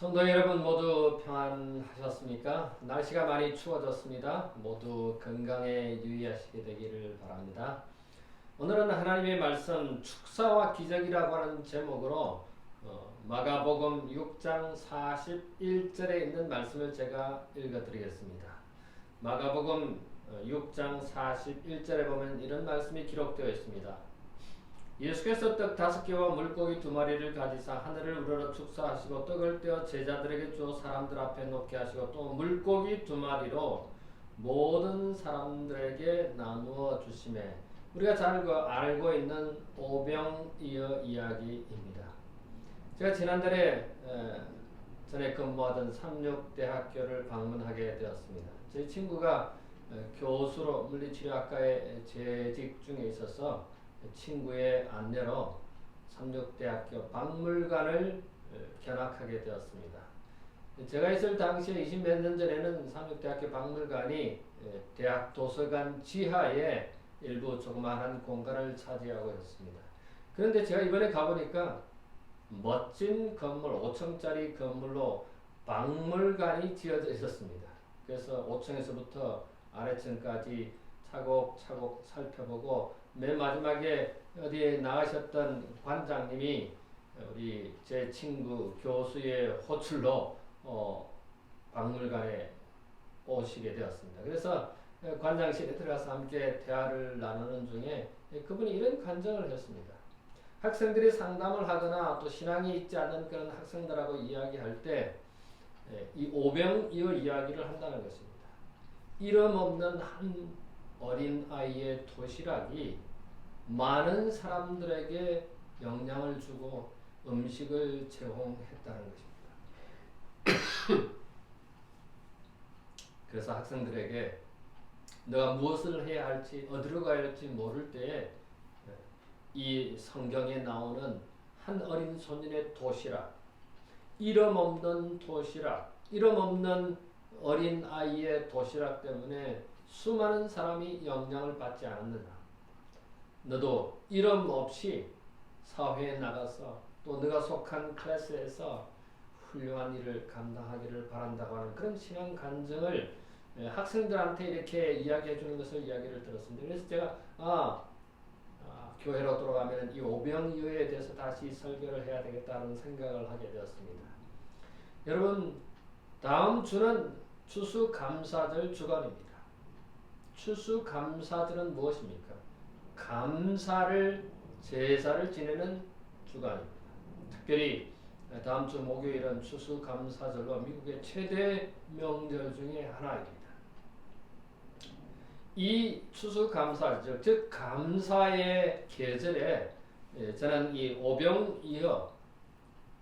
성도 여러분 모두 평안하셨습니까? 날씨가 많이 추워졌습니다. 모두 건강에 유의하시게 되기를 바랍니다. 오늘은 하나님의 말씀 축사와 기적이라고 하는 제목으로 마가복음 6장 41절에 있는 말씀을 제가 읽어드리겠습니다. 마가복음 6장 41절에 보면 이런 말씀이 기록되어 있습니다. 예수께서 떡 5개와 물고기 2마리를 가지사 하늘을 우러러 축사하시고 떡을 떼어 제자들에게 주어 사람들 앞에 놓게 하시고 또 물고기 2마리로 모든 사람들에게 나누어 주시매. 우리가 잘 알고 있는 오병이어 이야기입니다. 제가 지난달에 전에 근무하던 삼육대학교를 방문하게 되었습니다. 제 친구가 교수로 물리치료학과에 재직 중에 있어서 친구의 안내로 삼육대학교 박물관을 견학하게 되었습니다. 제가 있을 당시에 20몇 년 전에는 삼육대학교 박물관이 대학 도서관 지하에 일부 조그마한 공간을 차지하고 있습니다. 그런데 제가 이번에 가보니까 멋진 건물, 5층짜리 건물로 박물관이 지어져 있었습니다. 그래서 5층에서부터 아래층까지 차곡차곡 살펴보고 맨 마지막에 어디에 나가셨던 관장님이 우리 제 친구 교수의 호출로 박물관에 오시게 되었습니다. 그래서 관장실에 들어가서 함께 대화를 나누는 중에 그분이 이런 간증을 했습니다. 학생들이 상담을 하거나 또 신앙이 있지 않은 그런 학생들하고 이야기할 때 이 오병이어 이야기를 한다는 것입니다. 이름 없는 한 어린 아이의 도시락이 많은 사람들에게 영향을 주고 음식을 제공했다는 것입니다. 그래서 학생들에게 내가 무엇을 해야 할지 어디로 가야 할지 모를 때에 이 성경에 나오는 한 어린 소년의 도시락, 이름 없는 도시락, 이름 없는 어린 아이의 도시락 때문에 수많은 사람이 영향을 받지 않았느냐. 너도 이름 없이 사회에 나가서 또 네가 속한 클래스에서 훌륭한 일을 감당하기를 바란다고 하는 그런 신앙 간증을 학생들한테 이렇게 이야기해 주는 것을 이야기를 들었습니다. 그래서 제가 교회로 돌아가면 이 오병이어에 대해서 다시 설교를 해야 되겠다는 생각을 하게 되었습니다. 여러분, 다음 주는 추수감사절 주간입니다. 추수감사절은 무엇입니까? 감사를, 제사를 지내는 주간입니다. 특별히 다음 주 목요일은 추수감사절로 미국의 최대 명절 중에 하나입니다. 이 추수감사절, 즉 감사의 계절에 저는 이 오병이어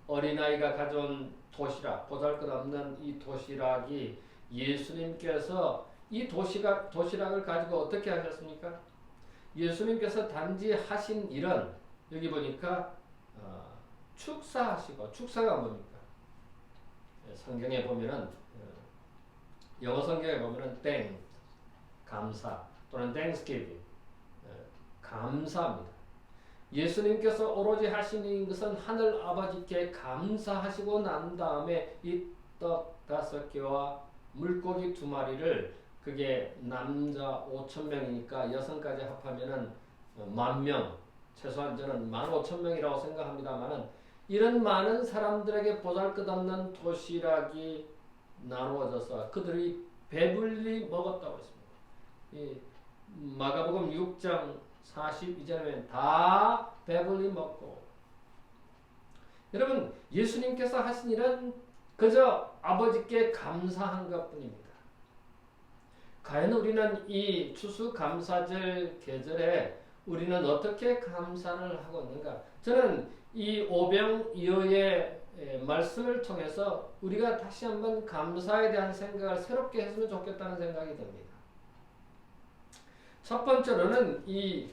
어린아이가 가져온 도시락, 보잘것없는 이 도시락이 예수님께서 이 도시락을 가지고 어떻게 하셨습니까? 예수님께서 단지 하신 일은 여기 보니까 축사하시고, 축사가 뭡니까? 성경에 보면은 영어 성경에 보면은 thanks, 감사 또는 thanksgiving, 감사입니다. 예수님께서 오로지 하시는 것은 하늘 아버지께 감사하시고 난 다음에 이 떡 5개와 물고기 2마리를, 그게 남자 5,000명이니까 여성까지 합하면은 10,000명, 최소한 저는 15,000명이라고 생각합니다만은 이런 많은 사람들에게 보잘것없는 도시락이 나누어져서 그들이 배불리 먹었다고 했습니다. 이 마가복음 6장 42절에 다 배불리 먹고. 여러분, 예수님께서 하신 일은 그저 아버지께 감사한 것뿐입니다. 과연 우리는 이 추수감사절 계절에 우리는 어떻게 감사를 하고 있는가? 저는 이 오병이어의 말씀을 통해서 우리가 다시 한번 감사에 대한 생각을 새롭게 했으면 좋겠다는 생각이 듭니다. 첫 번째로는 이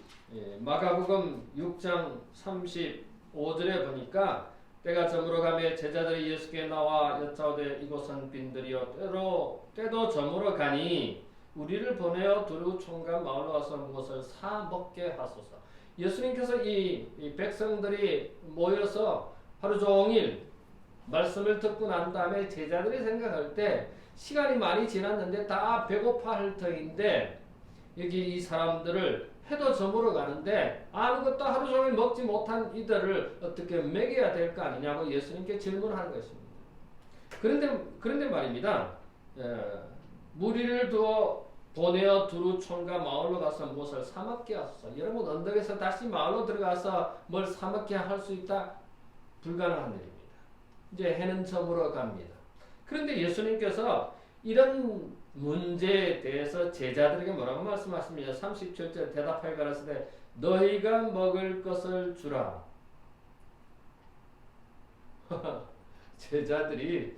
마가복음 6장 35절에 보니까 때가 저물어가며 제자들이 예수께 나와 여짜오되 이곳은 빈들이요 때도 저물어 가니 우리를 보내어 두루 총각 마을로 와서 무엇을 사 먹게 하소서. 예수님께서 이 백성들이 모여서 하루 종일 말씀을 듣고 난 다음에 제자들이 생각할 때 시간이 많이 지났는데 다 배고파 할 터인데 여기 이 사람들을 해도 저물어 가는데 아무것도 하루 종일 먹지 못한 이들을 어떻게 먹여야 될 거 아니냐고 예수님께 질문하는 것입니다. 그런데 말입니다. 무리를 두어 보내어 두루 촌과 마을로 가서 무엇을 사 먹게 하소서. 여러분 언덕에서 다시 마을로 들어가서 뭘 사 먹게 할 수 있다? 불가능한 일입니다. 이제 해는 저물어 갑니다. 그런데 예수님께서 이런 문제에 대해서 제자들에게 뭐라고 말씀하십니까? 37절 대답하여 가라사대 너희가 먹을 것을 주라. 제자들이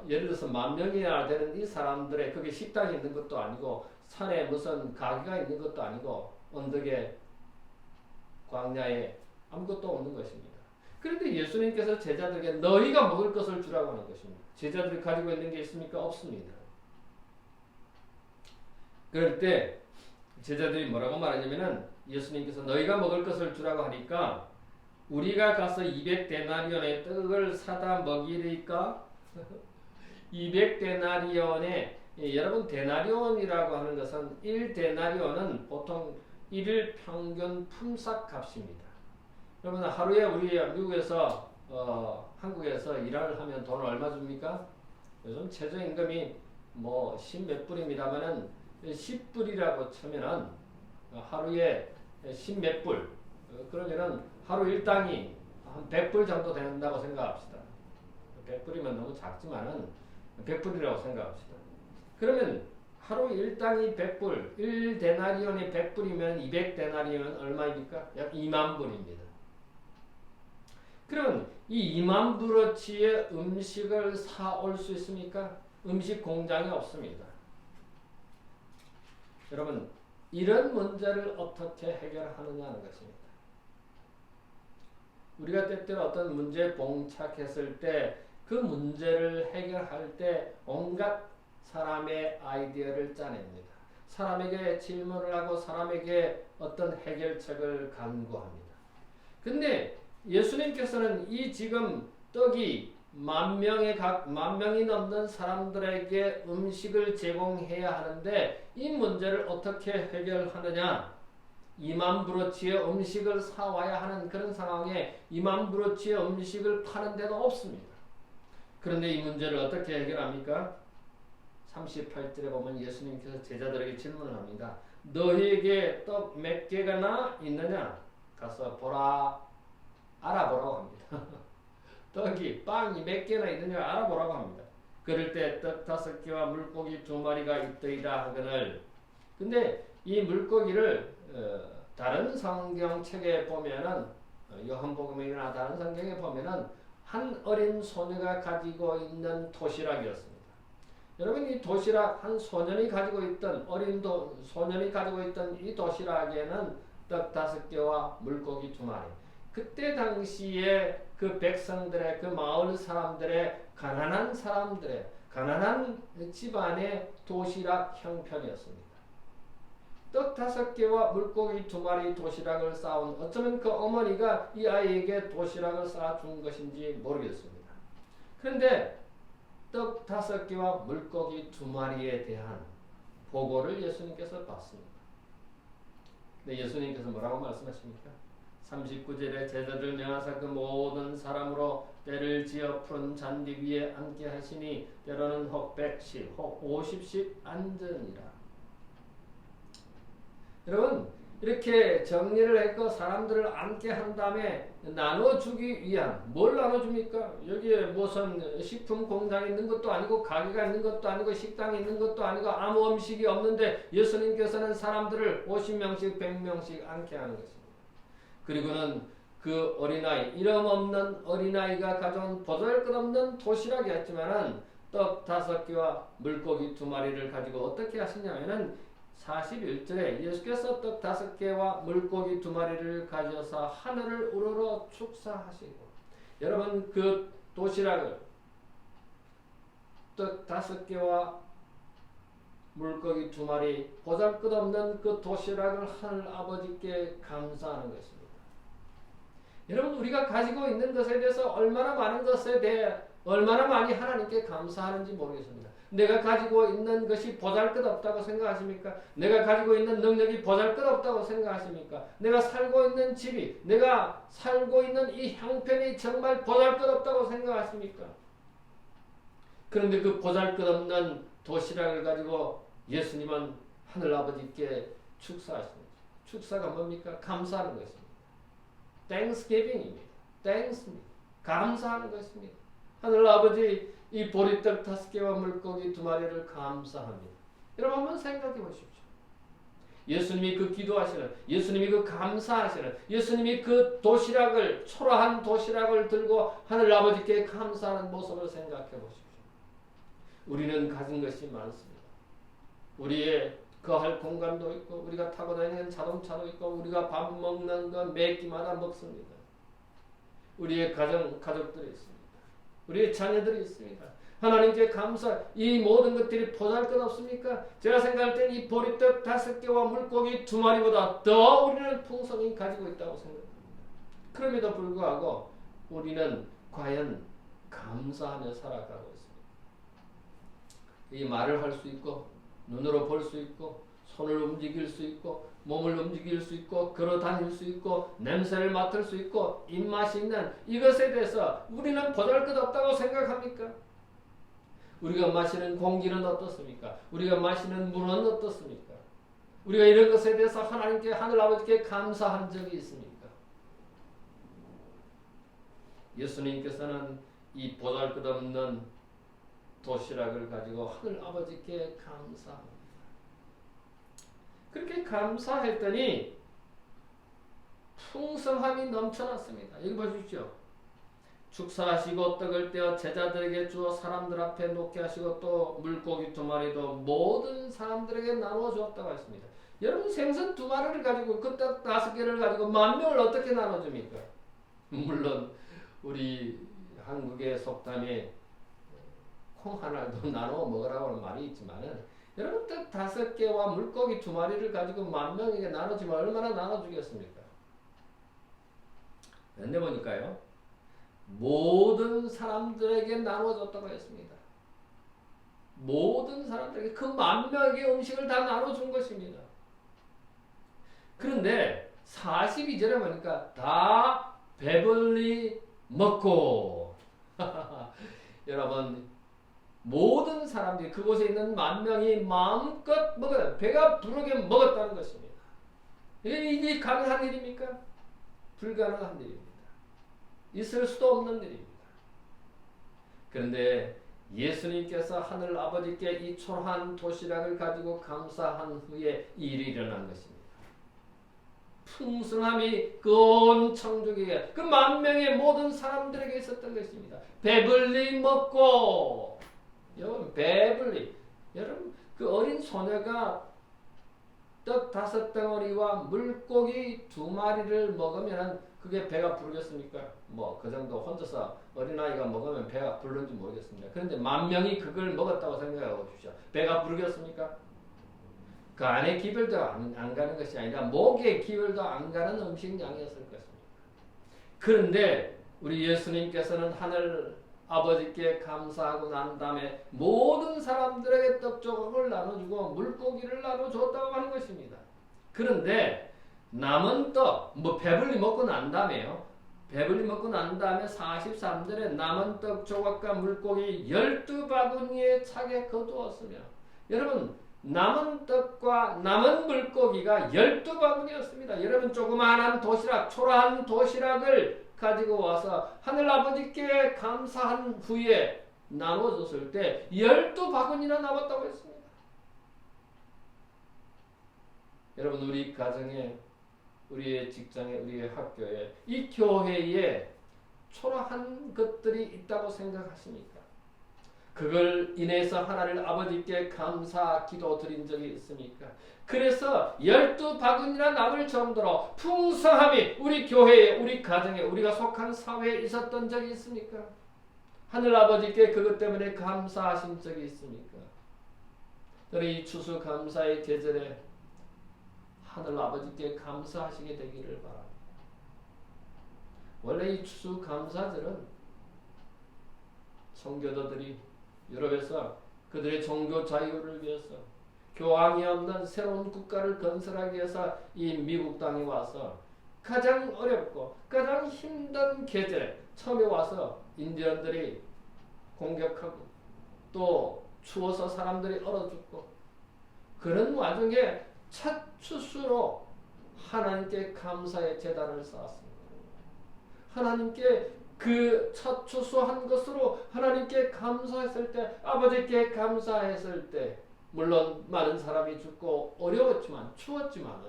예를 들어서 10,000명이나 되는 이 사람들의 거기 식당이 있는 것도 아니고 산에 무슨 가게가 있는 것도 아니고 언덕에 광야에 아무것도 없는 것입니다. 그런데 예수님께서 제자들에게 너희가 먹을 것을 주라고 하는 것입니다. 제자들이 가지고 있는 게 있습니까? 없습니다. 그럴 때 제자들이 뭐라고 말하냐면은 예수님께서 너희가 먹을 것을 주라고 하니까 우리가 가서 200데나리온의 떡을 사다 먹이리까? 200데나리온에 여러분 데나리온이라고 하는 것은 1데나리온은 보통 1일 평균 품삯 값입니다. 여러분 하루에 우리 미국에서 한국에서 일을 하면 돈을 얼마 줍니까? 요즘 최저임금이 뭐 10몇 불입니다만은 10불이라고 치면은 하루에 10몇 불 그러면은 하루 일당이 한 100불 정도 된다고 생각합시다. 100불이면 너무 작지만은 100불이라고 생각합시다. 그러면 하루 일당이 100불, 1데나리온이 100불이면 200데나리온은 얼마입니까? 약 2만 불입니다. 그러면 이 2만 불어치의 음식을 사올 수 있습니까? 음식 공장이 없습니다. 여러분 이런 문제를 어떻게 해결하느냐는 것입니다. 우리가 때때로 어떤 문제에 봉착했을 때 그 문제를 해결할 때 온갖 사람의 아이디어를 짜냅니다. 사람에게 질문을 하고 사람에게 어떤 해결책을 강구합니다. 근데 예수님께서는 이 지금 떡이 만 명이 넘는 사람들에게 음식을 제공해야 하는데 이 문제를 어떻게 해결하느냐? 2만 브로치의 음식을 사와야 하는 그런 상황에 2만 브로치의 음식을 파는 데도 없습니다. 그런데 이 문제를 어떻게 해결합니까? 38절에 보면 예수님께서 제자들에게 질문을 합니다. 너희에게 떡 몇 개가나 있느냐? 가서 보라. 알아보라고 합니다. 떡이 빵이 몇 개나 있느냐 알아보라고 합니다. 그럴 때 떡 5개와 물고기 2마리가 있더이다 하거늘. 근데 이 물고기를 다른 성경책에 보면은 요한복음이나 다른 성경에 보면은 한 어린 소녀가 가지고 있는 도시락이었습니다. 여러분 이 도시락 한 소년이 가지고 있던 소년이 가지고 있던 이 도시락에는 떡 5개와 물고기 2마리. 그때 당시에 그 백성들의 그 마을 사람들의 가난한 집안의 도시락 형편이었습니다. 떡 5개와 물고기 2마리 도시락을 쌓은 어쩌면 그 어머니가 이 아이에게 도시락을 쌓아준 것인지 모르겠습니다. 그런데 떡 5개와 물고기 2마리에 대한 보고를 예수님께서 받습니다. 근데 예수님께서 뭐라고 말씀하십니까? 39절에 제자들 명하사 그 모든 사람으로 때를 지어 푸른 잔디 위에 앉게 하시니 때로는 혹 100씩 혹 50씩 앉으니라. 여러분 이렇게 정리를 했고 사람들을 앉게 한 다음에 나눠주기 위한 뭘 나눠줍니까? 여기에 무슨 식품 공장이 있는 것도 아니고 가게가 있는 것도 아니고 식당이 있는 것도 아니고 아무 음식이 없는데 예수님께서는 사람들을 50명씩 100명씩 앉게 하는 것입니다. 그리고는 그 어린아이 이름 없는 어린아이가 가져온 보잘것없는 도시락이었지만은 떡 5개와 물고기 2마리를 가지고 어떻게 하시냐면은 41절에 예수께서 떡 5개와 물고기 2마리를 가져서 하늘을 우러러 축사하시고 여러분 그 도시락을 떡 5개와 물고기 2마리 보잘것없는 그 도시락을 하늘 아버지께 감사하는 것입니다. 여러분 우리가 가지고 있는 것에 대해서 얼마나 많은 것에 대해 얼마나 많이 하나님께 감사하는지 모르겠습니다. 내가 가지고 있는 것이 보잘것없다고 생각하십니까? 내가 가지고 있는 능력이 보잘것없다고 생각하십니까? 내가 살고 있는 집이, 내가 살고 있는 이 형편이 정말 보잘것없다고 생각하십니까? 그런데 그 보잘것없는 도시락을 가지고 예수님은 하늘아버지께 축사하십니다. 축사가 뭡니까? 감사하는 것입니다. Thanksgiving입니다. Thanks입니다. 감사하는 것입니다. 하늘아버지 이 보리떡 5개와 물고기 2마리를 감사합니다. 여러분 한번 생각해 보십시오. 예수님이 그 기도하시는, 예수님이 그 감사하시는, 예수님이 그 도시락을, 초라한 도시락을 들고 하늘아버지께 감사하는 모습을 생각해 보십시오. 우리는 가진 것이 많습니다. 우리의 거할 공간도 있고, 우리가 타고 다니는 자동차도 있고, 우리가 밥 먹는 거 매 끼마다 먹습니다. 우리의 가족들이 있습니다. 우리의 자녀들이 있습니다. 하나님께 감사, 이 모든 것들이 보잘것없습니까? 제가 생각할 땐 이 보리떡 5개와 물고기 2마리보다 더 우리는 풍성히 가지고 있다고 생각합니다. 그럼에도 불구하고 우리는 과연 감사하며 살아가고 있습니다. 이 말을 할 수 있고, 눈으로 볼 수 있고, 손을 움직일 수 있고, 몸을 움직일 수 있고, 걸어 다닐 수 있고, 냄새를 맡을 수 있고, 입맛이 있는 이것에 대해서 우리는 보잘것없다고 생각합니까? 우리가 마시는 공기는 어떻습니까? 우리가 마시는 물은 어떻습니까? 우리가 이런 것에 대해서 하나님께, 하늘아버지께 감사한 적이 있습니까? 예수님께서는 이 보잘것없는 도시락을 가지고 하늘아버지께 감사합니다. 그렇게 감사했더니 풍성함이 넘쳐났습니다. 여기 보십시오. 축사하시고 떡을 떼어 제자들에게 주어 사람들 앞에 놓게 하시고 또 물고기 2마리도 모든 사람들에게 나누어 주었다고 했습니다. 여러분 생선 2마리를 가지고 그 떡 5개를 가지고 10,000명을 어떻게 나눠줍니까? 물론 우리 한국의 속담에 콩 하나도 나눠 먹으라고 하는 말이 있지만은 여러분 떡 5개와 물고기 2마리를 가지고 10,000명에게 나눠주면 얼마나 나눠주겠습니까? 근데 보니까요, 모든 사람들에게 나눠줬다고 했습니다. 모든 사람들에게 그 10,000명에게 음식을 다 나눠준 것입니다. 그런데 42절에 보니까 다 배불리 먹고 여러분 모든 사람들이 그곳에 있는 10,000명이 마음껏 먹어요. 배가 부르게 먹었다는 것입니다. 이게 가능한 일입니까? 불가능한 일입니다. 있을 수도 없는 일입니다. 그런데 예수님께서 하늘 아버지께 이 초라한 도시락을 가지고 감사한 후에 이 일이 일어난 것입니다. 풍성함이 그 온 청족에게, 그 10,000명의 모든 사람들에게 있었던 것입니다. 배불리 먹고, 여러분 배불리, 여러분 그 어린 소녀가 떡 5덩어리와 물고기 2마리를 먹으면 그게 배가 부르겠습니까? 뭐 그 정도 혼자서 어린아이가 먹으면 배가 부르는지 모르겠습니다. 그런데 10,000명이 그걸 먹었다고 생각해 보십시오. 배가 부르겠습니까? 그 안에 기별도 안 가는 것이 아니라 목에 기별도 안 가는 음식량이었을 것입니다. 그런데 우리 예수님께서는 하늘 아버지께 감사하고 난 다음에 모든 사람들에게 떡 조각을 나눠주고 물고기를 나눠줬다고 하는 것입니다. 그런데 남은 떡, 배불리 먹고 난 다음에요. 배불리 먹고 난 다음에 43절에 남은 떡 조각과 물고기 12바구니에 차게 거두었으며, 여러분 남은 떡과 남은 물고기가 12바구니였습니다. 여러분 조그마한 도시락, 초라한 도시락을 가지고 와서 하늘아버지께 감사한 후에 나눠줬을 때 12바구니나 남았다고 했습니다. 여러분 우리 가정에, 우리의 직장에, 우리의 학교에, 이 교회에 초라한 것들이 있다고 생각하십니까? 그걸 인해서 하나님 아버지께 감사 기도 드린 적이 있습니까? 그래서 12바구니나 남을 정도로 풍성함이 우리 교회에, 우리 가정에, 우리가 속한 사회에 있었던 적이 있습니까? 하늘 아버지께 그것 때문에 감사하신 적이 있습니까? 저는 이 추수감사의 계절에 하늘 아버지께 감사하시게 되기를 바랍니다. 원래 이 추수감사절은 선교도들이 유럽에서 그들의 종교 자유를 위해서 교황이 없는 새로운 국가를 건설하기 위해서 이 미국 땅에 와서 가장 어렵고 가장 힘든 계절에 처음에 와서 인디언들이 공격하고 또 추워서 사람들이 얼어 죽고 그런 와중에 첫 추수로 하나님께 감사의 제단을 쌓았습니다. 하나님께 그 첫 추수한 것으로 하나님께 감사했을 때, 아버지께 감사했을 때, 물론 많은 사람이 죽고 어려웠지만 추웠지만은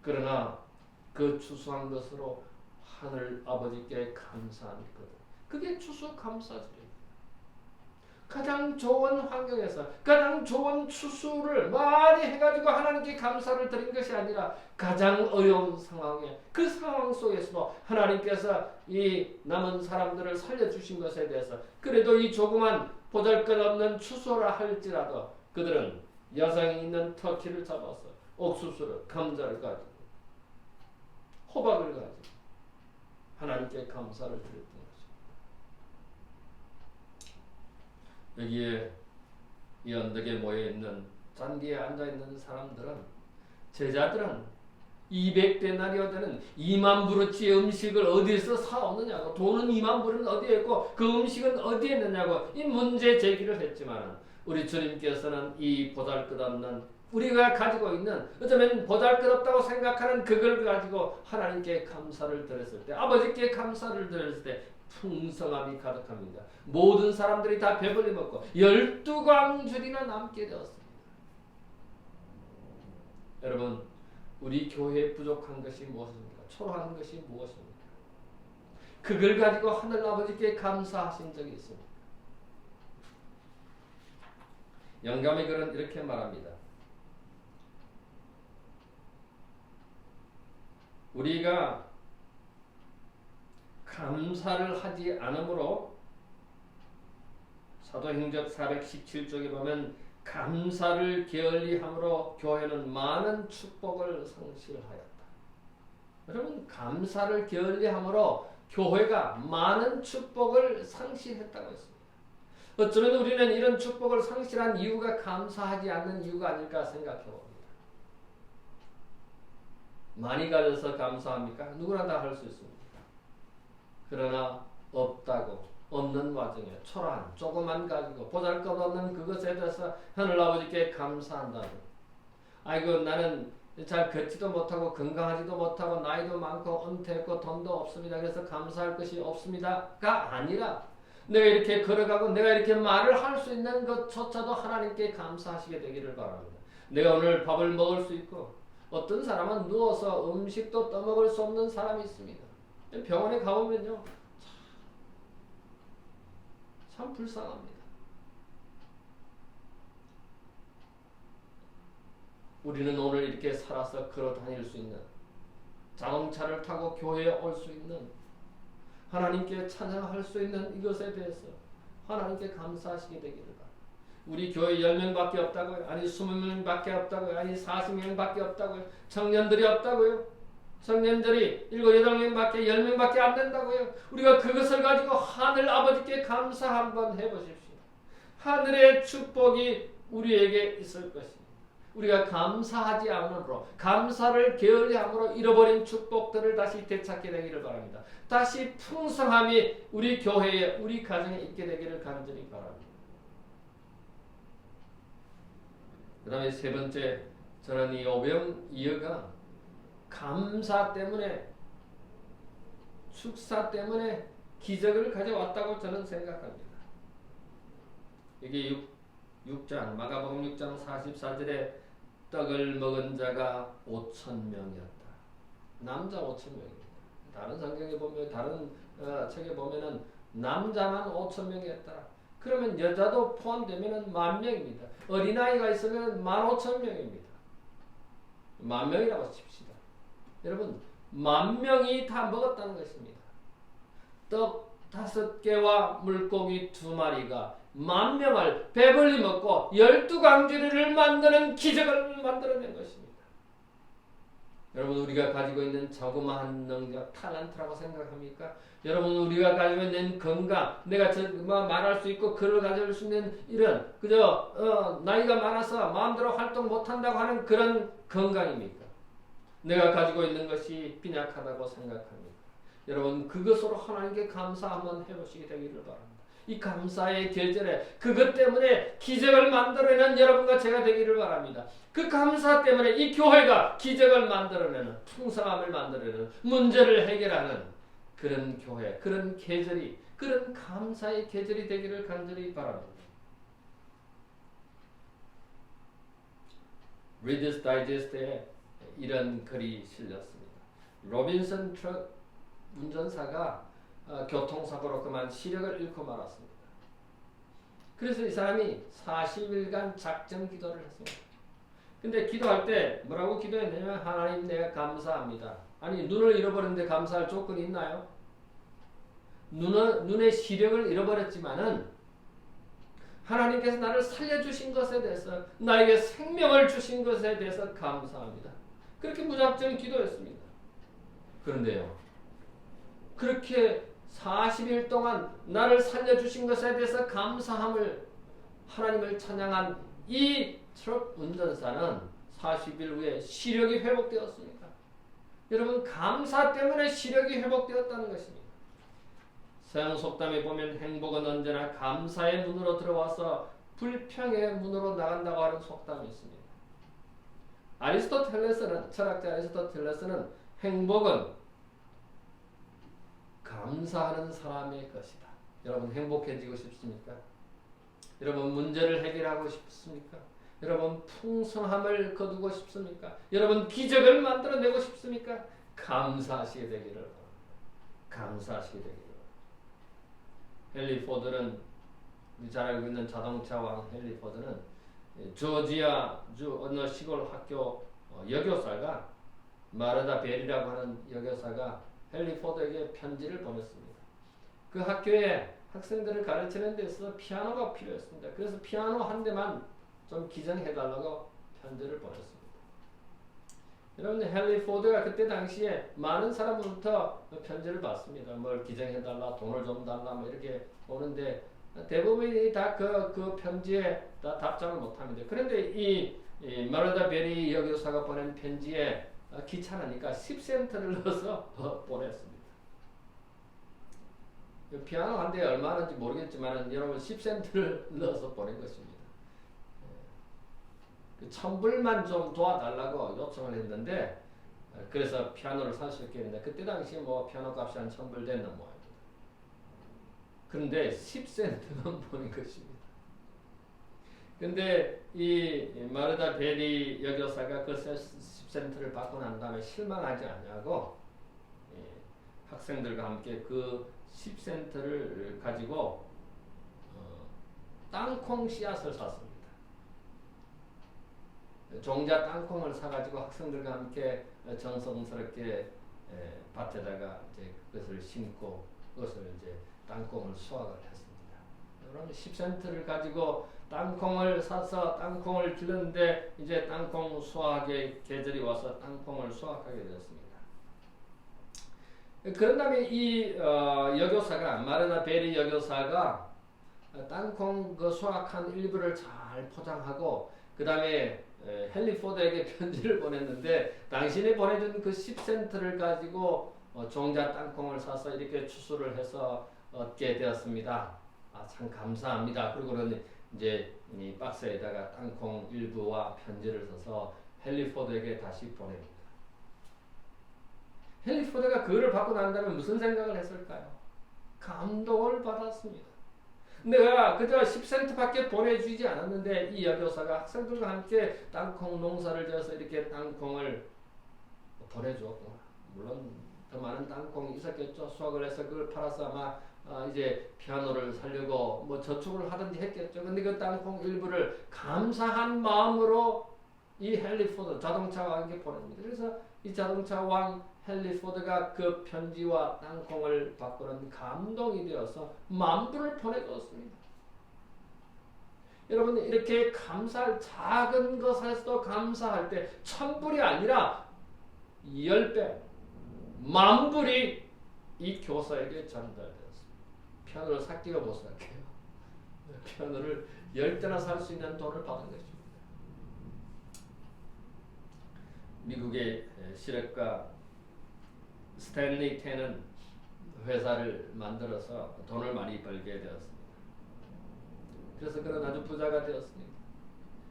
그러나 그 추수한 것으로 하늘 아버지께 감사한 것, 그게 추수감사절이에요. 가장 좋은 환경에서 가장 좋은 추수를 많이 해가지고 하나님께 감사를 드린 것이 아니라 가장 어려운 상황에 그 상황 속에서도 하나님께서 이 남은 사람들을 살려주신 것에 대해서 그래도 이 조그만 보잘것없는 추수라 할지라도 그들은 야생에 있는 터키를 잡아서 옥수수를 감자를 가지고 호박을 가지고 하나님께 감사를 드렸던 여기에 이 언덕에 모여있는 잔디에 앉아있는 사람들은 제자들은 200데나리오 되는 2만 브루치의 음식을 어디서 사오느냐고 돈은 2만 브루는 어디에 있고 그 음식은 어디에 있느냐고 이 문제 제기를 했지만 우리 주님께서는 이 보잘것없는 우리가 가지고 있는 어쩌면 보잘것없다고 생각하는 그걸 가지고 하나님께 감사를 드렸을 때 아버지께 감사를 드렸을 때 풍성함이 가득합니다. 모든 사람들이 다 배불리 먹고 12광줄이나 남게 되었습니다. 여러분 우리 교회에 부족한 것이 무엇입니까? 초라한 것이 무엇입니까? 그걸 가지고 하늘 아버지께 감사하신 적이 있습니다. 영감의 글은 이렇게 말합니다. 우리가 감사를 하지 않으므로 사도행전 417쪽에 보면 감사를 게을리함으로 교회는 많은 축복을 상실하였다. 여러분 감사를 게을리함으로 교회가 많은 축복을 상실했다고 했습니다. 어쩌면 우리는 이런 축복을 상실한 이유가 감사하지 않는 이유가 아닐까 생각해 봅니다. 많이 가져서 감사합니까? 누구나 다 할 수 있습니다. 그러나 없다고 없는 와중에 초라한 조금만 가지고 보잘것없는 그것에 대해서 하늘 아버지께 감사한다고. 아이고 나는 잘 걷지도 못하고 건강하지도 못하고 나이도 많고 은퇴했고 돈도 없습니다. 그래서 감사할 것이 없습니다가 아니라 내가 이렇게 걸어가고 내가 이렇게 말을 할 수 있는 것조차도 하나님께 감사하시게 되기를 바랍니다. 내가 오늘 밥을 먹을 수 있고 어떤 사람은 누워서 음식도 떠먹을 수 없는 사람이 있습니다. 병원에 가보면요 참 불쌍합니다. 우리는 오늘 이렇게 살아서 걸어 다닐 수 있는 자동차를 타고 교회에 올 수 있는 하나님께 찬양할 수 있는 이것에 대해서 하나님께 감사하시게 되기를 바랍니다. 우리 교회 10명밖에 없다고요? 아니 20명밖에 없다고요? 아니 40명밖에 없다고요? 청년들이 없다고요? 청년들이 7, 8명밖에 10명밖에 안 된다고요? 우리가 그것을 가지고 하늘 아버지께 감사 한번 해보십시오. 하늘의 축복이 우리에게 있을 것입니다. 우리가 감사하지 않으므로 감사를 게을리함으로 잃어버린 축복들을 다시 되찾게 되기를 바랍니다. 다시 풍성함이 우리 교회에 우리 가정에 있게 되기를 간절히 바랍니다. 그 다음에 세 번째 저는 이 오병 이어가 감사 때문에 축사 때문에 기적을 가져왔다고 저는 생각합니다. 이게 6장 마가복음 6장 44절에 떡을 먹은 자가 5,000명이었다. 남자 5,000명입니다. 다른 성경에 보면 다른 책에 보면은 남자만 5,000명이었다. 그러면 여자도 포함되면은 10,000명입니다. 어린아이가 있으면 15,000명입니다. 10,000명이라고 칩시다. 여러분 10,000명이 다 먹었다는 것입니다. 떡 5개와 물고기 2마리가 10,000명을 배불리 먹고 12광주리를 만드는 기적을 만들어낸 것입니다. 여러분 우리가 가지고 있는 자그마한 능력, 탤런트라고 생각합니까? 여러분 우리가 가지고 있는 건강, 내가 말할 수 있고 글을 가질 수 있는 이런 그저 나이가 많아서 마음대로 활동 못한다고 하는 그런 건강입니까? 내가 가지고 있는 것이 빈약하다고 생각합니까? 여러분 그것으로 하나님께 감사 한번 해보시게 되기를 바랍니다. 이 감사의 계절에 그것 때문에 기적을 만들어내는 여러분과 제가 되기를 바랍니다. 그 감사 때문에 이 교회가 기적을 만들어내는, 풍성함을 만들어내는, 문제를 해결하는 그런 교회, 그런 계절이, 그런 감사의 계절이 되기를 간절히 바랍니다. 리더스 다이제스트에 이런 글이 실렸습니다. 로빈슨 트럭 운전사가 교통사고로 그만 시력을 잃고 말았습니다. 그래서 이 사람이 40일간 작정 기도를 했습니다. 근데 기도할 때 뭐라고 기도했냐면 하나님 내가 감사합니다. 아니 눈을 잃어버렸는데 감사할 조건이 있나요? 눈의 시력을 잃어버렸지만은 하나님께서 나를 살려주신 것에 대해서 나에게 생명을 주신 것에 대해서 감사합니다. 그렇게 무작정 기도했습니다. 그런데요. 그렇게 40일 동안 나를 살려주신 것에 대해서 감사함을 하나님을 찬양한 이 트럭 운전사는 40일 후에 시력이 회복되었습니다. 여러분 감사 때문에 시력이 회복되었다는 것입니다. 서양 속담에 보면 행복은 언제나 감사의 문으로 들어와서 불평의 문으로 나간다고 하는 속담이 있습니다. 철학자 아리스토텔레스는 행복은 감사하는 사람의 것이다. 여러분 행복해지고 싶습니까? 여러분 문제를 해결하고 싶습니까? 여러분 풍성함을 거두고 싶습니까? 여러분 기적을 만들어내고 싶습니까? 감사하시게 되기를 바랍니다. 감사하시게 되기를 바랍니다. 헨리 포드는 잘 알고 있는 자동차 왕 헨리 포드는 조지아주 어느 시골 학교 여교사가 마르다 벨이라고 하는 여교사가 헨리 포드에게 편지를 보냈습니다. 그 학교에 학생들을 가르치는 데서 피아노가 필요했습니다. 그래서 피아노 한 대만 좀 기증해달라고 편지를 보냈습니다. 여러분 헨리 포드가 그때 당시에 많은 사람으로부터 편지를 받습니다. 뭘 기증해달라, 돈을 좀 달라 뭐 이렇게 오는데 대부분이 다 그 편지에 다 답장을 못합니다. 그런데 이 마르다 베리 여교사가 보낸 편지에 귀찮으니까 10센트를 넣어서 보냈습니다. 피아노 한 대에 얼마 하는지 모르겠지만 여러분 10센트를 넣어서 보낸 것입니다. 그 1000불만 좀 도와달라고 요청을 했는데 그래서 피아노를 살 수 있게 했는데 그때 당시 뭐 피아노 값이 한 1000불 됐는 모양입니다. 그런데 10센트만 보낸 것입니다. 근데 이 마르다 베리 여교사가 그 10센트를 받고 난 다음에 실망하지 않냐고 학생들과 함께 그 10센트를 가지고 땅콩 씨앗을 샀습니다. 종자 땅콩을 사가지고 학생들과 함께 정성스럽게 밭에다가 이제 그것을 심고 그것을 이제 땅콩을 수확을 했습니다. 그럼 10센트를 가지고 땅콩을 사서 땅콩을 기르는데 이제 땅콩 수확의 계절이 와서 땅콩을 수확하게 되었습니다. 그런 다음에 이 여교사가 마르다 베리 여교사가 땅콩 그 수확한 일부를 잘 포장하고 그 다음에 헨리 포드에게 편지를 보냈는데 당신이 보내준 그 10센트를 가지고 종자 땅콩을 사서 이렇게 추수를 해서 얻게 되었습니다. 참 감사합니다. 그리고는 이제 이 박스에다가 땅콩 일부와 편지를 써서 헨리 포드에게 다시 보냅니다. 헨리 포드가 그거를 받고 난 다음에 무슨 생각을 했을까요? 감동을 받았습니다. 내가 그저 10센트밖에 보내주지 않았는데 이 여교사가 학생들과 함께 땅콩 농사를 지어서 이렇게 땅콩을 보내주었구나. 물론 더 많은 땅콩이 있었겠죠. 수확을 해서 그걸 팔아서 아마 이제 피아노를 살려고 뭐 저축을 하든지 했겠죠. 근데 그 땅콩 일부를 감사한 마음으로 이 헨리 포드 자동차 왕에게 보냅니다. 그래서 이 자동차 왕 헨리 포드가 그 편지와 땅콩을 받고는 감동이 되어서 만불을 보내주었습니다. 여러분 이렇게 감사할 작은 것에서도 감사할 때 1000불이 아니라 10배, 만불이 이 교사에게 전달되었습니다. 편을 삭기가 못 삭혀요. 편을 10대나 살 수 있는 돈을 받은 것입니다. 미국의 실업가 스탠리 텐은 회사를 만들어서 돈을 많이 벌게 되었습니다. 그래서 그는 아주 부자가 되었습니다.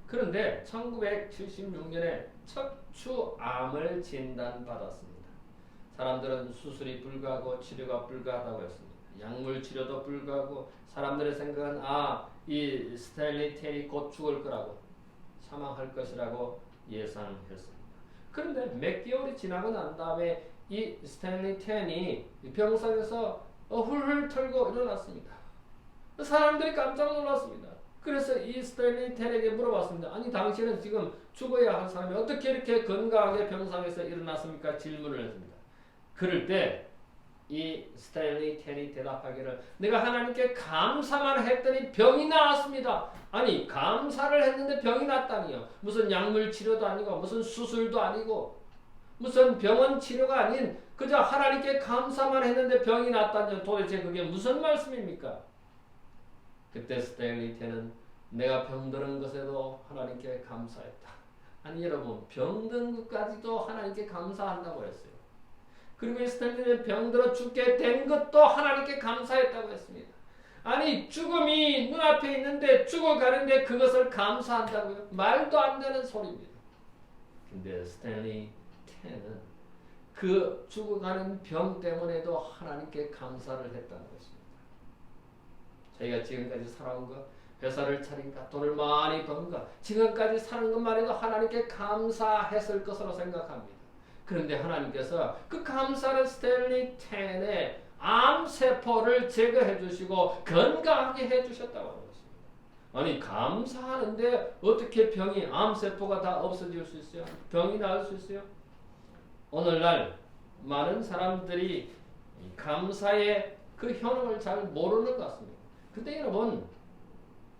그런데 1976년에 척추암을 진단받았습니다. 사람들은 수술이 불가하고 치료가 불가하다고 했습니다. 약물 치료도 불가하고 사람들의 생각은 이 스탠리 텐이 곧 죽을 거라고 사망할 것이라고 예상했습니다. 그런데 몇 개월이 지나고 난 다음에 이 스탠리 텐이 병상에서 훌훌 털고 일어났습니다. 사람들이 깜짝 놀랐습니다. 그래서 이 스탠리 텐에게 물어봤습니다. 아니 당신은 지금 죽어야 할 사람이 어떻게 이렇게 건강하게 병상에서 일어났습니까? 질문을 했습니다. 그럴 때 이 스탠리 텐이 대답하기를 내가 하나님께 감사만 했더니 병이 나았습니다. 아니 감사를 했는데 병이 났다니요. 무슨 약물 치료도 아니고 무슨 수술도 아니고 무슨 병원 치료가 아닌 그저 하나님께 감사만 했는데 병이 났다니요. 도대체 그게 무슨 말씀입니까? 그때 스탠리 텐은 내가 병드는 것에도 하나님께 감사했다. 아니 여러분 병든 것까지도 하나님께 감사한다고 했어요. 그리고 스탠리는 병들어 죽게 된 것도 하나님께 감사했다고 했습니다. 아니 죽음이 눈앞에 있는데 죽어가는데 그것을 감사한다고요? 말도 안 되는 소리입니다. 근데 스탠리 텐은 그 죽어가는 병 때문에도 하나님께 감사를 했다는 것입니다. 저희가 지금까지 살아온 것, 회사를 차린가, 돈을 많이 번가, 지금까지 사는 것만 해도 하나님께 감사했을 것으로 생각합니다. 그런데 하나님께서 그 감사를 스탠리 텐의 암세포를 제거해 주시고 건강하게 해 주셨다고 하는 것입니다. 아니 감사하는데 어떻게 병이 암세포가 다 없어질 수 있어요? 병이 나을 수 있어요? 오늘날 많은 사람들이 감사의 그 효능을 잘 모르는 것 같습니다. 근데 여러분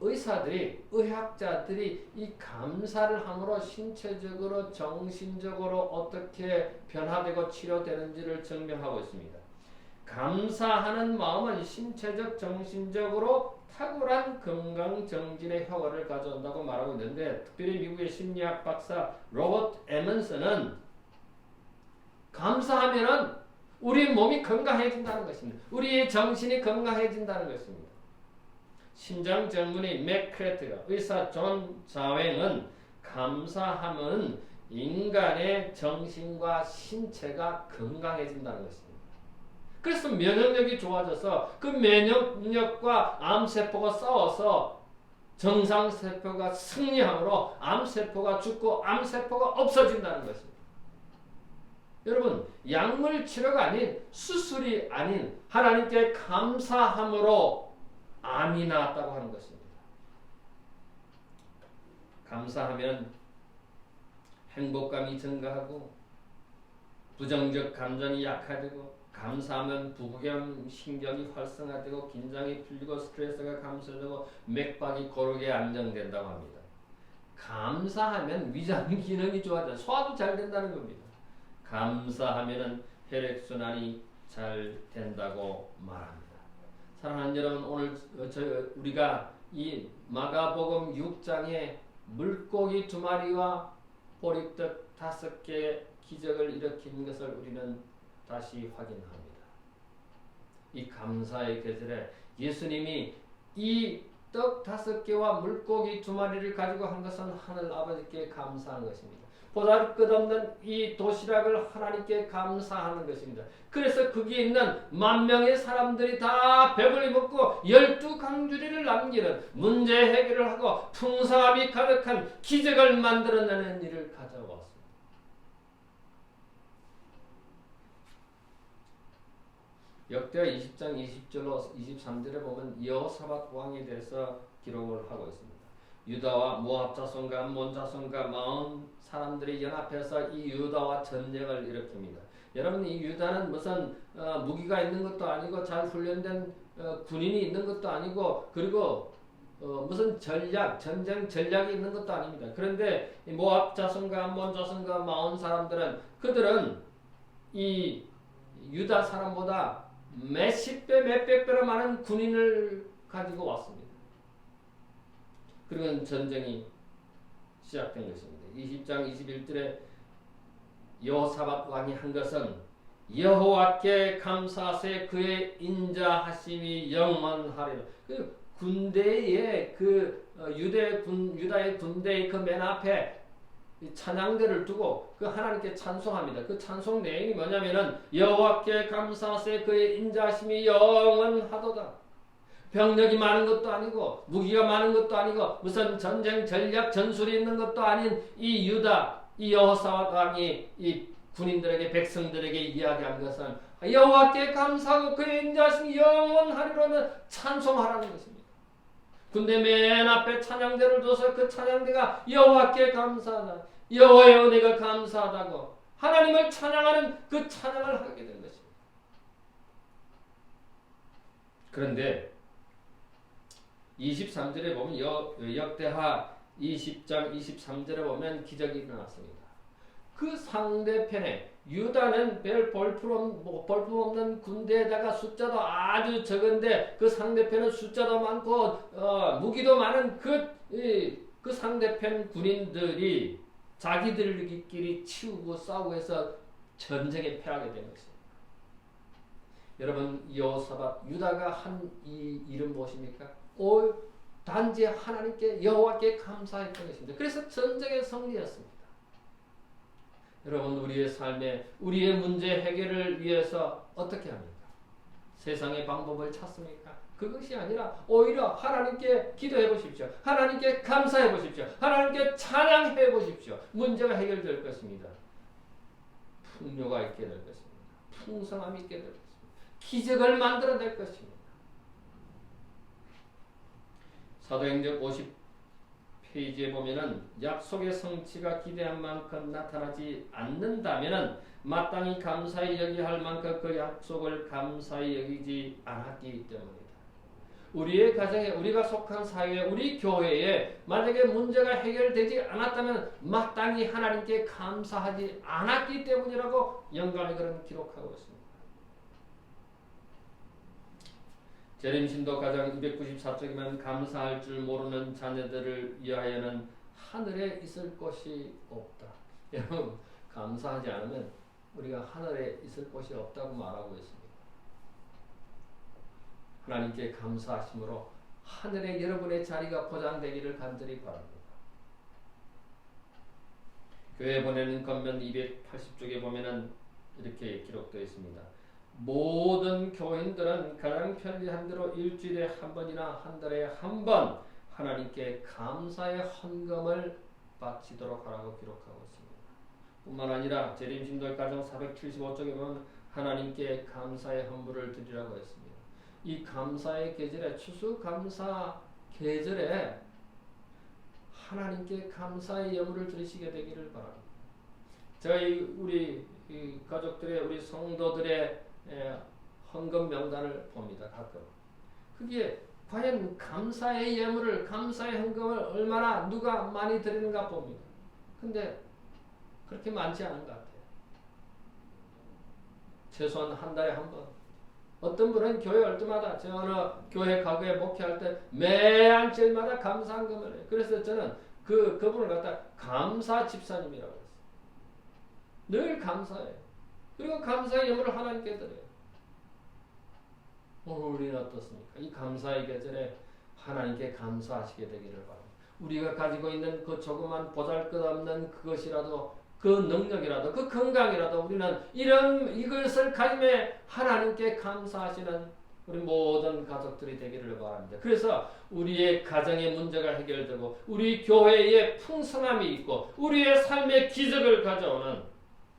의사들이 의학자들이 이 감사를 함으로 신체적으로 정신적으로 어떻게 변화되고 치료되는지를 증명하고 있습니다. 감사하는 마음은 신체적 정신적으로 탁월한 건강 정진의 효과를 가져온다고 말하고 있는데 특별히 미국의 심리학 박사 로버트 에먼슨은 감사하면은 우리 몸이 건강해진다는 것입니다. 우리의 정신이 건강해진다는 것입니다. 심장 전문의 맥크레트가 의사 존 자웽은 감사하면 인간의 정신과 신체가 건강해진다는 것입니다. 그래서 면역력이 좋아져서 그 면역력과 암세포가 싸워서 정상세포가 승리함으로 암세포가 죽고 암세포가 없어진다는 것입니다. 여러분 약물 치료가 아닌 수술이 아닌 하나님께 감사함으로 암이 나았다고 하는 것입니다. 감사하면 행복감이 증가하고 부정적 감정이 약화되고 감사하면 부부경 신경이 활성화되고 긴장이 풀리고 스트레스가 감소되고 맥박이 고르게 안정된다고 합니다. 감사하면 위장 기능이 좋아져 소화도 잘 된다는 겁니다. 감사하면 혈액순환이 잘 된다고 말합니다. 사랑하는 여러분 오늘 우리가 이 마가복음 6장에 물고기 2마리와 보리떡 5개의 기적을 일으킨 것을 우리는 다시 확인합니다. 이 감사의 계절에 예수님이 이 떡 5개와 물고기 2마리를 가지고 한 것은 하늘 아버지께 감사한 것입니다. 보잘것없는 이 도시락을 하나님께 감사하는 것입니다. 그래서 거기에 있는 10,000명의 사람들이 다 배불리 먹고 12강주리를 남기는 문제 해결을 하고 풍성함이 가득한 기적을 만들어내는 일을 가져왔습니다. 역대하 20장 20절로 23절에 보면 여호사밧 왕에 대해서 기록을 하고 있습니다. 유다와 모압 자손과 암몬 자손과 마온 사람들이 연합해서 이 유다와 전쟁을 일으킵니다. 여러분 이 유다는 무슨 무기가 있는 것도 아니고 잘 훈련된 군인이 있는 것도 아니고 그리고 무슨 전쟁 전략이 있는 것도 아닙니다. 그런데 모압 자손과 암몬 자손과 마온 사람들은 그들은 이 유다 사람보다 몇십 배, 몇백 배로 많은 군인을 가지고 왔습니다. 그리고 전쟁이 시작된 것입니다. 20장 21절에 여호사밧 왕이 한 것은 여호와께 감사하세 그의 인자하심이 영원하리라. 그 군대의 유다의 군대의 그 맨 앞에 찬양대를 두고 그 하나님께 찬송합니다. 그 찬송 내용이 뭐냐면은 여호와께 감사하세 그의 인자하심이 영원하도다. 병력이 많은 것도 아니고 무기가 많은 것도 아니고 무슨 전쟁 전략 전술이 있는 것도 아닌 이 유다 이 여호사밧 왕이 이 군인들에게 백성들에게 이야기한 것은 여호와께 감사하고 그의 인자하심이 영원하리로는 찬송하라는 것입니다. 근데 맨 앞에 찬양대를 둬서 그 찬양대가 여호와께 감사하다, 여호와의 은혜가 감사하다고 하나님을 찬양하는 그 찬양을 하게 된 것입니다. 그런데 23절에 보면 역대하 20장 23절에 보면 기적이 일어났습니다. 그 상대편에 유다는 별 볼품없는 군대에다가 숫자도 아주 적은데 그 상대편은 숫자도 많고 무기도 많은 그 상대편 군인들이 자기들끼리 치우고 싸우고 해서 전쟁에 패하게 된 것입니다. 여러분 여호사밧 유다가 한 이 일은 무엇입니까? 단지 하나님께 여호와께 감사했던 것입니다. 그래서 전쟁의 승리였습니다. 여러분 우리의 삶에 우리의 문제 해결을 위해서 어떻게 합니까? 세상의 방법을 찾습니까? 그것이 아니라 오히려 하나님께 기도해 보십시오. 하나님께 감사해 보십시오. 하나님께 찬양해 보십시오. 문제가 해결될 것입니다. 풍요가 있게 될 것입니다. 풍성함이 있게 될 것입니다. 기적을 만들어낼 것입니다. 사도행전 50페이지에 보면은 약속의 성취가 기대한 만큼 나타나지 않는다면은 마땅히 감사히 여기야 할 만큼 그 약속을 감사히 여기지 않았기 때문이다. 우리의 가정에 우리가 속한 사회에 우리 교회에 만약에 문제가 해결되지 않았다면 마땅히 하나님께 감사하지 않았기 때문이라고 영감의 글은 기록하고 있습니다. 재림신도 가장 294쪽이면 감사할 줄 모르는 자녀들을 위하여는 하늘에 있을 곳이 없다. 여러분 감사하지 않으면 우리가 하늘에 있을 곳이 없다고 말하고 있습니다. 하나님께 감사하심으로 하늘에 여러분의 자리가 보장되기를 간절히 바랍니다. 교회 보내는 권면 280쪽에 보면은 이렇게 기록되어 있습니다. 모든 교인들은 가장 편리한 대로 일주일에 한 번이나 한 달에 한 번 하나님께 감사의 헌금을 바치도록 하라고 기록하고 있습니다. 뿐만 아니라 재림신도 가정 475쪽에 보면 하나님께 감사의 헌물을 드리라고 했습니다. 이 감사의 계절에 추수감사 계절에 하나님께 감사의 예물을 드리시게 되기를 바랍니다. 우리 가족들의 우리 성도들의 헌금 명단을 봅니다. 가끔. 그게 과연 감사의 예물을 감사의 헌금을 얼마나 누가 많이 드리는가 봅니다. 근데 그렇게 많지 않은 것 같아요. 최소한 한 달에 한 번. 어떤 분은 교회 올 때마다 저 어느 교회 가구에 목회할 때 매 안절마다 감사헌금을 해요. 그래서 저는 그분을 갖다 감사 집사님이라고 했어요. 늘 감사해요. 그리고 감사의 예물을 하나님께 드려요. 오늘 우리는 어떻습니까? 이 감사의 계절에 하나님께 감사하시게 되기를 바랍니다. 우리가 가지고 있는 그 조그만 보잘것없는 그것이라도 그 능력이라도 그 건강이라도 우리는 이것을 가짐에 하나님께 감사하시는 우리 모든 가족들이 되기를 바랍니다. 그래서 우리의 가정의 문제가 해결되고 우리 교회에 풍성함이 있고 우리의 삶의 기적을 가져오는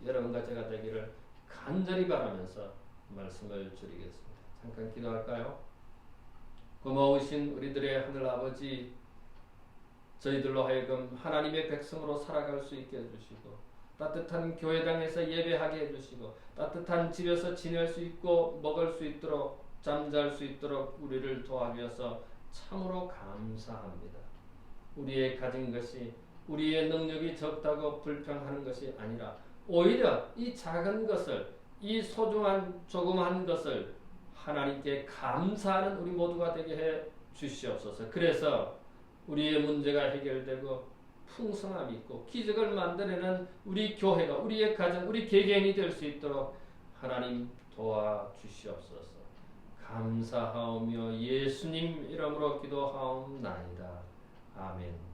여러분과 제가 되기를 간절히 바라면서 말씀을 드리겠습니다. 잠깐 기도할까요? 고마우신 우리들의 하늘 아버지, 저희들로 하여금 하나님의 백성으로 살아갈 수 있게 해주시고 따뜻한 교회당에서 예배하게 해주시고 따뜻한 집에서 지낼 수 있고 먹을 수 있도록 잠잘 수 있도록 우리를 도와주셔서 참으로 감사합니다. 우리의 가진 것이 우리의 능력이 적다고 불평하는 것이 아니라 오히려 이 작은 것을, 이 소중한 조그만 것을 하나님께 감사하는 우리 모두가 되게 해 주시옵소서. 그래서 우리의 문제가 해결되고 풍성함이 있고 기적을 만들어내는 우리 교회가, 우리의 가정, 우리 개개인이 될 수 있도록 하나님 도와주시옵소서. 감사하오며 예수님 이름으로 기도하옵나이다. 아멘.